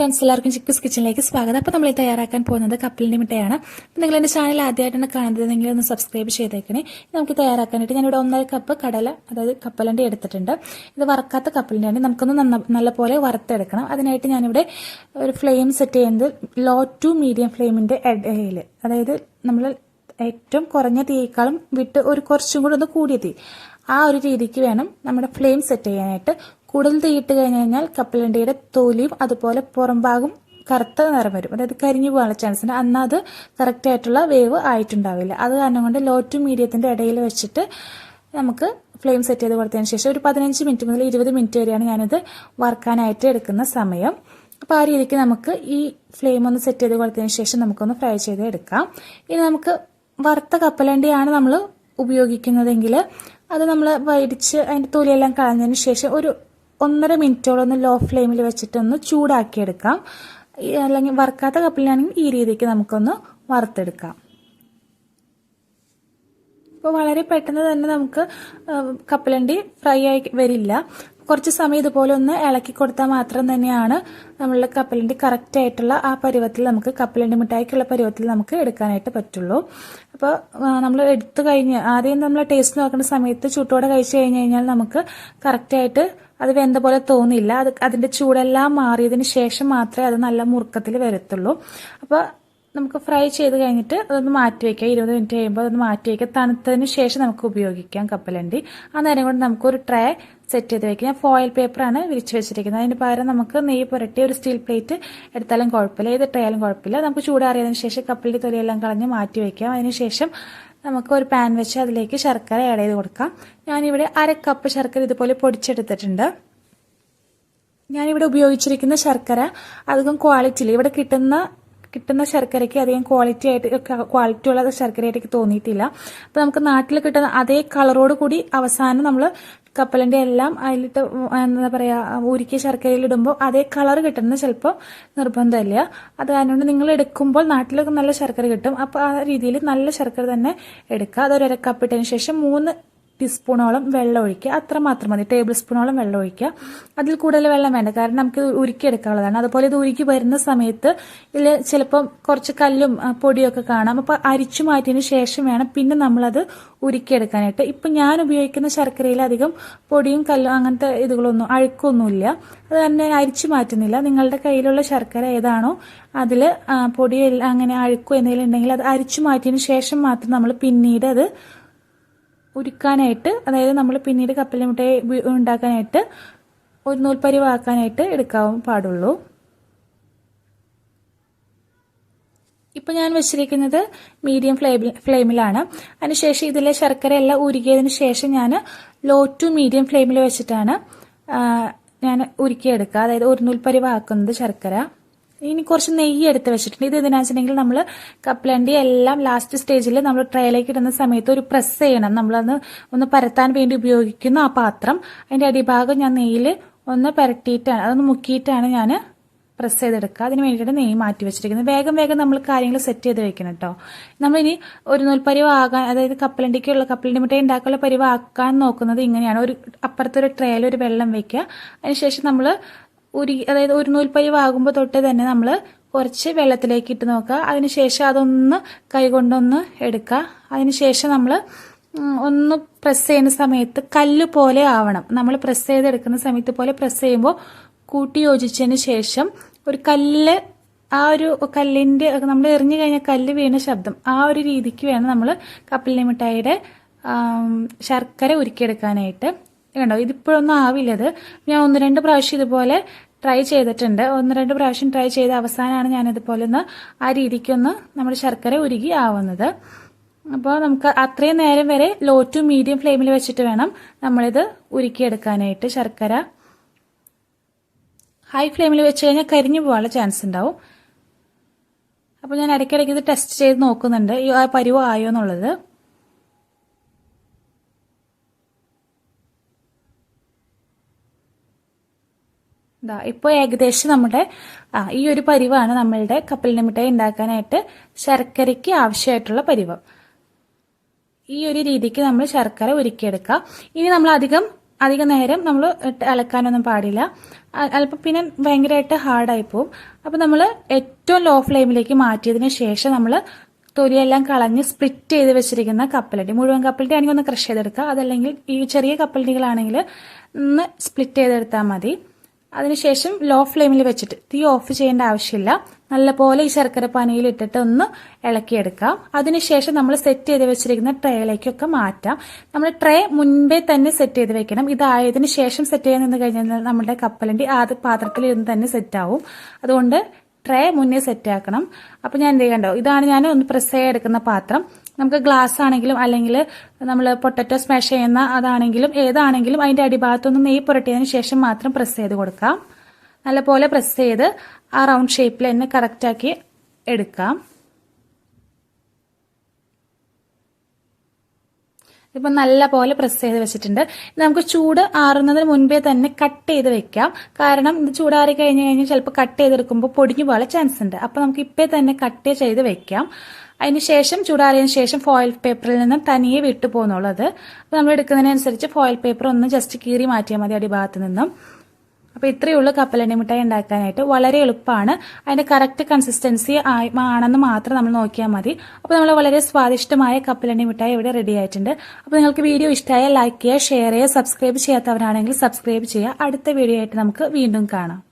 Friends, എല്ലാവർക്കും ചിക്കൂസ് കിച്ചണിലേക്ക് സ്വാഗതം. അപ്പോൾ നമ്മൾ തയ്യാറാക്കാൻ പോകുന്നത് കപ്പലിൻ്റെ മിഠായിയാണ്. അപ്പോൾ നിങ്ങൾ എൻ്റെ ചാനൽ ആദ്യമായിട്ടാണ് കാണുന്നതെങ്കിൽ ഒന്ന് സബ്സ്ക്രൈബ് ചെയ്തേക്കണേ. നമുക്ക് തയ്യാറാക്കാനായിട്ട് ഞാനിവിടെ 1.5 കപ്പ് കടല, അതായത് കപ്പലണ്ടി എടുത്തിട്ടുണ്ട്. ഇത് വറക്കാത്ത കപ്പലിൻ്റെയാണ്. നമുക്കൊന്ന് നല്ലപോലെ വറുത്തെടുക്കണം. അതിനായിട്ട് ഞാനിവിടെ ഒരു ഫ്ലെയിം സെറ്റ് ചെയ്യുന്നത് ലോ ടു മീഡിയം ഫ്ലെയിമിൻ്റെ ഇടയിൽ, അതായത് നമ്മൾ ഏറ്റവും കുറഞ്ഞ തീയേക്കാളും വിട്ട് ഒരു കുറച്ചും കൂടെ ഒന്ന് കൂടിയ തീ, ആ ഒരു രീതിക്ക് വേണം നമ്മുടെ ഫ്ലെയിം സെറ്റ് ചെയ്യാനായിട്ട്. കൂടുതൽ തീയിട്ട് കഴിഞ്ഞാൽ കപ്പലണ്ടിയുടെ തൊലിയും അതുപോലെ പുറംഭാഗം കറുത്ത നിറം വരും, അതായത് കരിഞ്ഞു പോകാനുള്ള ചാൻസ് ഉണ്ട്. എന്നാൽ അത് കറക്റ്റ് ആയിട്ടുള്ള വേവ് ആയിട്ടുണ്ടാവില്ല. അത് കാരണം കൊണ്ട് ലോ ടു മീഡിയത്തിൻ്റെ ഇടയിൽ വെച്ചിട്ട് നമുക്ക് ഫ്ലെയിം സെറ്റ് ചെയ്ത് കൊടുത്തതിന് ശേഷം ഒരു 15 മിനിറ്റ് മുതൽ 20 മിനിറ്റ് വരെയാണ് ഞാനിത് വറുക്കാനായിട്ട് എടുക്കുന്ന സമയം. അപ്പോൾ ആ രീതിക്ക് നമുക്ക് ഈ ഫ്ലെയിം ഒന്ന് സെറ്റ് ചെയ്ത് കൊടുത്തതിന് ശേഷം നമുക്കൊന്ന് ഫ്രൈ ചെയ്ത് എടുക്കാം. ഇനി നമുക്ക് വറുത്ത കപ്പലണ്ടിയാണ് നമ്മൾ ഉപയോഗിക്കുന്നതെങ്കിൽ അത് നമ്മൾ വടിച്ച് അതിൻ്റെ തൊലിയെല്ലാം കളഞ്ഞതിന് ശേഷം ഒരു 1.5 മിനിറ്റോളം ഒന്ന് ലോ ഫ്ലെയിമിൽ വെച്ചിട്ടൊന്ന് ചൂടാക്കിയെടുക്കാം. അല്ലെങ്കിൽ വറുക്കാത്ത കപ്പലിനാണെങ്കിൽ ഈ രീതിക്ക് നമുക്കൊന്ന് വറുത്തെടുക്കാം. ഇപ്പോൾ വളരെ പെട്ടെന്ന് തന്നെ നമുക്ക് കപ്പലണ്ടി ഫ്രൈ ആയി വരില്ല. കുറച്ച് സമയം ഇതുപോലെ ഒന്ന് ഇളക്കി കൊടുത്താൽ മാത്രം തന്നെയാണ് നമ്മളുടെ കപ്പലണ്ടി കറക്റ്റ് ആയിട്ടുള്ള ആ പരുവത്തിൽ നമുക്ക് കപ്പലണ്ടി മിഠായിക്കുള്ള പരുവത്തിൽ നമുക്ക് എടുക്കാനായിട്ട് പറ്റുള്ളൂ. അപ്പോൾ നമ്മൾ എടുത്തു കഴിഞ്ഞ് ആദ്യം നമ്മൾ ടേസ്റ്റ് നോക്കുന്ന സമയത്ത് ചൂട്ടോടെ കഴിച്ചു കഴിഞ്ഞാൽ നമുക്ക് കറക്റ്റായിട്ട് അത് വെന്ത പോലെ തോന്നില്ല. അതിന്റെ ചൂടെല്ലാം മാറിയതിന് ശേഷം മാത്രമേ അത് നല്ല മുറുക്കത്തിൽ വരത്തുള്ളൂ. അപ്പോൾ നമുക്ക് ഫ്രൈ ചെയ്ത് കഴിഞ്ഞിട്ട് അതൊന്ന് മാറ്റി വയ്ക്കാം. 20 മിനിറ്റ് കഴിയുമ്പോൾ അതൊന്ന് മാറ്റി വയ്ക്കാം. തണുത്തതിന് ശേഷം നമുക്ക് ഉപയോഗിക്കാം കപ്പലണ്ടി. ആ നേരം കൊണ്ട് നമുക്കൊരു ട്രേ സെറ്റ് ചെയ്ത് വെക്കാം. ഞാൻ ഫോയിൽ പേപ്പറാണ് വിരിച്ച് വെച്ചിരിക്കുന്നത്. അതിന് പകരം നമുക്ക് നെയ്യ് പുരട്ടി ഒരു സ്റ്റീൽ പ്ലേറ്റ് എടുത്താലും കുഴപ്പമില്ല, ഏത് ട്രേ ആയാലും കുഴപ്പമില്ല. നമുക്ക് ചൂടാറിയതിന് ശേഷം കപ്പലണ്ടി തൊലിയെല്ലാം കളഞ്ഞ് മാറ്റി വയ്ക്കാം. അതിനുശേഷം നമുക്ക് ഒരു പാൻ വെച്ച് അതിലേക്ക് ശർക്കര ആഡ് ചെയ്ത് കൊടുക്കാം. ഞാനിവിടെ 1/2 കപ്പ് ശർക്കര ഇതുപോലെ പൊടിച്ചെടുത്തിട്ടുണ്ട്. ഞാനിവിടെ ഉപയോഗിച്ചിരിക്കുന്ന ശർക്കര അധികം ക്വാളിറ്റി ഇല്ല. ഇവിടെ കിട്ടുന്ന ശർക്കരയ്ക്ക് അധികം ക്വാളിറ്റി ഉള്ള ശർക്കരയായിട്ട് തോന്നിയിട്ടില്ല. അപ്പോൾ നമുക്ക് നാട്ടിൽ കിട്ടുന്ന അതേ കളറോട് കൂടി അവസാനം നമ്മൾ കപ്പലണ്ടി എല്ലാം അതിലിട്ട് എന്താ പറയുക ഉരുക്കിയ ശർക്കരയിലിടുമ്പോൾ അതേ കളർ കിട്ടുന്നത് ചിലപ്പോൾ നിർബന്ധമില്ല. അത് കാരണം നിങ്ങൾ എടുക്കുമ്പോൾ നാട്ടിലൊക്കെ നല്ല ശർക്കര കിട്ടും. അപ്പോൾ ആ രീതിയിൽ നല്ല ശർക്കര തന്നെ എടുക്കുക. അതൊരു 1/2 കപ്പ് ഇട്ടതിന് ശേഷം 3 ടീസ്പൂണോളം വെള്ളം ഒഴിക്കുക. അത്ര മാത്രം മതി. ടേബിൾ സ്പൂണോളം വെള്ളം ഒഴിക്കുക. അതിൽ കൂടുതൽ വെള്ളം വേണ്ട, കാരണം നമുക്ക് ഉരുക്കിയെടുക്കാനുള്ളതാണ്. അതുപോലെ ഇത് ഉരുക്കി വരുന്ന സമയത്ത് ഇതിൽ ചിലപ്പം കുറച്ച് കല്ലും പൊടിയൊക്കെ കാണാം. അപ്പോൾ അരിച്ചു മാറ്റിയതിന് ശേഷം വേണം പിന്നെ നമ്മളത് ഉരുക്കിയെടുക്കാനായിട്ട്. ഇപ്പം ഞാൻ ഉപയോഗിക്കുന്ന ശർക്കരയിൽ അധികം പൊടിയും കല്ലും അങ്ങനത്തെ ഇതുകളൊന്നും അഴുക്കൊന്നുമില്ല. അത് തന്നെ അരിച്ചു മാറ്റുന്നില്ല. നിങ്ങളുടെ കയ്യിലുള്ള ശർക്കര ഏതാണോ അതിൽ പൊടി അങ്ങനെ അഴുക്കോ എന്തെങ്കിലും ഉണ്ടെങ്കിൽ അത് അരിച്ചു മാറ്റിയതിന് ശേഷം മാത്രം നമ്മൾ പിന്നീട് അത് ഉരുക്കാനായിട്ട്, അതായത് നമ്മൾ പിന്നീട് കപ്പലണ്ടി മിഠായി ഉണ്ടാക്കാനായിട്ട് ഒരു നൂൽപ്പരിവാക്കാനായിട്ട് എടുക്കാൻ പാടുള്ളൂ. ഇപ്പം ഞാൻ വെച്ചിരിക്കുന്നത് മീഡിയം ഫ്ലെയിമിലാണ്. അതിനുശേഷം ഇതിലെ ശർക്കര എല്ലാം ഉരുക്കിയതിന് ശേഷം ഞാൻ ലോ ടു മീഡിയം ഫ്ലെയിമിൽ വെച്ചിട്ടാണ് ഞാൻ ഉരുക്കിയെടുക്കുക, അതായത് ഒരു നൂൽപ്പരിവാക്കുന്നത് ശർക്കര. ഇനി കുറച്ച് നെയ്യ് എടുത്ത് വെച്ചിട്ടുണ്ട്. ഇത് എന്തിനാ വെച്ചിട്ടുണ്ടെങ്കിൽ നമ്മൾ കപ്പലണ്ടി എല്ലാം ലാസ്റ്റ് സ്റ്റേജിൽ നമ്മൾ ട്രേയിലേക്ക് ഇടുന്ന സമയത്ത് ഒരു പ്രസ് ചെയ്യണം. നമ്മളത് ഒന്ന് പരത്താൻ വേണ്ടി ഉപയോഗിക്കുന്ന ആ പാത്രം അതിൻ്റെ അടിഭാഗം ഞാൻ നെയ്യിൽ ഒന്ന് പരട്ടിയിട്ടാണ്, അതൊന്ന് മുക്കിയിട്ടാണ് ഞാൻ പ്രസ് ചെയ്തെടുക്കുക. അതിന് വേണ്ടിയിട്ട് നെയ്യ് മാറ്റി വെച്ചിരിക്കുന്നത്. വേഗം നമ്മൾ കാര്യങ്ങൾ സെറ്റ് ചെയ്ത് വെക്കണം കേട്ടോ. നമ്മളിനി ഒരു നൂൽപ്പരിവാകാൻ, അതായത് കപ്പലണ്ടി മിഠായി ഉണ്ടാക്കാനുള്ള പരിവാക്കാൻ നോക്കുന്നത് ഇങ്ങനെയാണ്. അപ്പുറത്തൊരു ട്രേയിൽ ഒരു വെള്ളം വെക്കുക. അതിനുശേഷം നമ്മൾ അതായത് ഒരു നൂൽപ്പരിവാകുമ്പോൾ തൊട്ട് തന്നെ നമ്മൾ കുറച്ച് വെള്ളത്തിലേക്ക് ഇട്ട് നോക്കുക. അതിനുശേഷം അതൊന്ന് കൈകൊണ്ടൊന്ന് എടുക്കുക. അതിനുശേഷം നമ്മൾ ഒന്ന് പ്രസ് ചെയ്യുന്ന സമയത്ത് കല്ല് പോലെ ആവണം. നമ്മൾ പ്രസ് ചെയ്തെടുക്കുന്ന സമയത്ത് പോലെ പ്രസ് ചെയ്യുമ്പോൾ കൂട്ടി യോജിച്ചതിന് ശേഷം ഒരു കല്ല്, ആ ഒരു കല്ലിൻ്റെ നമ്മൾ എറിഞ്ഞു കഴിഞ്ഞാൽ കല്ല് വീണ ശബ്ദം, ആ ഒരു രീതിക്ക് വേണം നമ്മൾ കപ്പലണ്ടി മിഠായിയുടെ ശർക്കര ഉരുക്കിയെടുക്കാനായിട്ട്. കണ്ടോ, ഇതിപ്പോഴൊന്നും ആവില്ല. ഇത് ഞാൻ 1-2 പ്രാവശ്യം ഇതുപോലെ ട്രൈ ചെയ്തിട്ടുണ്ട്. 1-2 പ്രാവശ്യം ട്രൈ ചെയ്ത അവസാനമാണ് ഞാനിതുപോലെ ഒന്ന് ആ രീതിക്കൊന്ന് നമ്മുടെ ശർക്കര ഉരുകി ആവുന്നത്. അപ്പോൾ നമുക്ക് അത്രയും നേരം വരെ ലോ ടു മീഡിയം ഫ്ലെയിമിൽ വെച്ചിട്ട് വേണം നമ്മളിത് ഉരുക്കിയെടുക്കാനായിട്ട്. ശർക്കര ഹൈ ഫ്ലെയിമിൽ വെച്ച് കഴിഞ്ഞാൽ കരിഞ്ഞു പോകാനുള്ള ചാൻസ് ഉണ്ടാവും. അപ്പോൾ ഞാൻ ഇടയ്ക്കിടയ്ക്ക് ഇത് ടെസ്റ്റ് ചെയ്ത് നോക്കുന്നുണ്ട് ഈ പരുവം ആയോ എന്നുള്ളത്. ഇപ്പോൾ ഏകദേശം നമ്മുടെ ഈ ഒരു പരിവാണ് നമ്മളുടെ കപ്പലണ്ടി മിഠായി ഉണ്ടാക്കാനായിട്ട് ശർക്കരയ്ക്ക് ആവശ്യമായിട്ടുള്ള പരിവം. ഈ ഒരു രീതിക്ക് നമ്മൾ ശർക്കര ഉരുക്കിയെടുക്കുക. ഇനി നമ്മൾ അധികം അധിക നേരം നമ്മൾ ഇളക്കാനൊന്നും പാടില്ല. അല്പം പിന്നെ ഭയങ്കരമായിട്ട് ഹാർഡായി പോവും. അപ്പോൾ നമ്മൾ ഏറ്റവും ലോ ഫ്ലെയിമിലേക്ക് മാറ്റിയതിന് ശേഷം നമ്മൾ തൊലിയെല്ലാം കളഞ്ഞ് സ്പ്ലിറ്റ് ചെയ്ത് വെച്ചിരിക്കുന്ന കപ്പലണ്ടി, മുഴുവൻ കപ്പലണ്ടി ആണെങ്കിൽ ഒന്ന് ക്രഷ് ചെയ്തെടുക്കുക. അതല്ലെങ്കിൽ ഈ ചെറിയ കപ്പലണ്ടികളാണെങ്കിൽ ഒന്ന് സ്പ്ലിറ്റ് ചെയ്തെടുത്താൽ മതി. അതിനുശേഷം ലോ ഫ്ലെയിമിൽ വെച്ചിട്ട് തീ ഓഫ് ചെയ്യേണ്ട ആവശ്യമില്ല. നല്ലപോലെ ഈ ശർക്കര പാനിയിൽ ഇട്ടിട്ട് ഒന്ന് ഇളക്കിയെടുക്കാം. അതിനുശേഷം നമ്മൾ സെറ്റ് ചെയ്ത് വെച്ചിരിക്കുന്ന ട്രേയിലേക്കൊക്കെ മാറ്റാം. നമ്മൾ ട്രേ മുൻപേ തന്നെ സെറ്റ് ചെയ്ത് വെക്കണം. ഇതായതിനു ശേഷം സെറ്റ് ചെയ്യാൻ നിന്ന് കഴിഞ്ഞാൽ നമ്മുടെ കപ്പലണ്ടി ആദ്യ പാത്രത്തിൽ ഇരുന്ന് തന്നെ സെറ്റാവും. അതുകൊണ്ട് ട്രേ മുന്നേ സെറ്റ് ആക്കണം. അപ്പോൾ ഞാൻ എന്ത് ചെയ്യണ്ടോ, ഇതാണ് ഞാൻ ഒന്ന് പ്രസ് ചെയ്തെടുക്കുന്ന പാത്രം. നമുക്ക് ഗ്ലാസ് ആണെങ്കിലും അല്ലെങ്കിൽ നമ്മൾ പൊട്ടറ്റോ സ്മാഷ് ചെയ്യുന്ന അതാണെങ്കിലും ഏതാണെങ്കിലും അതിൻ്റെ അടിഭാഗത്തൊന്ന് നെയ്യ് പുരട്ടിയതിന് ശേഷം മാത്രം പ്രസ് ചെയ്ത് കൊടുക്കാം. നല്ലപോലെ പ്രസ് ചെയ്ത് ആ റൗണ്ട് ഷേപ്പിൽ തന്നെ കറക്റ്റാക്കി എടുക്കാം. ഇപ്പം നല്ല പോലെ പ്രസ് ചെയ്ത് വെച്ചിട്ടുണ്ട്. നമുക്ക് ചൂട് ആറുന്നതിന് മുൻപേ തന്നെ കട്ട് ചെയ്ത് വെക്കാം. കാരണം ഇത് ചൂടാറി കഴിഞ്ഞാൽ ചിലപ്പോൾ കട്ട് ചെയ്തെടുക്കുമ്പോൾ പൊടിഞ്ഞു പോലെ ചാൻസ് ഉണ്ട്. അപ്പോൾ നമുക്ക് ഇപ്പേ തന്നെ കട്ട് ചെയ്ത് വെക്കാം. അതിനുശേഷം ചൂടാറിയതിനു ശേഷം ഫോയിൽ പേപ്പറിൽ നിന്ന് തനിയെ വിട്ടു പോകുന്നുള്ളത്. അപ്പോൾ നമ്മൾ എടുക്കുന്നതിനനുസരിച്ച് ഫോയിൽ പേപ്പർ ഒന്ന് ജസ്റ്റ് കീറി മാറ്റിയാൽ മതി അടിഭാഗത്ത് നിന്നും. അപ്പോൾ ഇത്രയേ ഉള്ളൂ കപ്പലണ്ടി മിഠായി ഉണ്ടാക്കാനായിട്ട്. വളരെ എളുപ്പമാണ്. അതിന്റെ കറക്റ്റ് കൺസിസ്റ്റൻസി ആണെന്ന് മാത്രം നമ്മൾ നോക്കിയാൽ മതി. അപ്പോൾ നമ്മൾ വളരെ സ്വാദിഷ്ടമായ കപ്പലണ്ടി മിഠായി ഇവിടെ റെഡി ആയിട്ടുണ്ട്. അപ്പോൾ നിങ്ങൾക്ക് വീഡിയോ ഇഷ്ടമായാൽ ലൈക്ക് ചെയ്യുക, ഷെയർ ചെയ്യുക, സബ്സ്ക്രൈബ് ചെയ്യാത്തവരാണെങ്കിൽ സബ്സ്ക്രൈബ് ചെയ്യുക. അടുത്ത വീഡിയോ ആയിട്ട് നമുക്ക് വീണ്ടും കാണാം.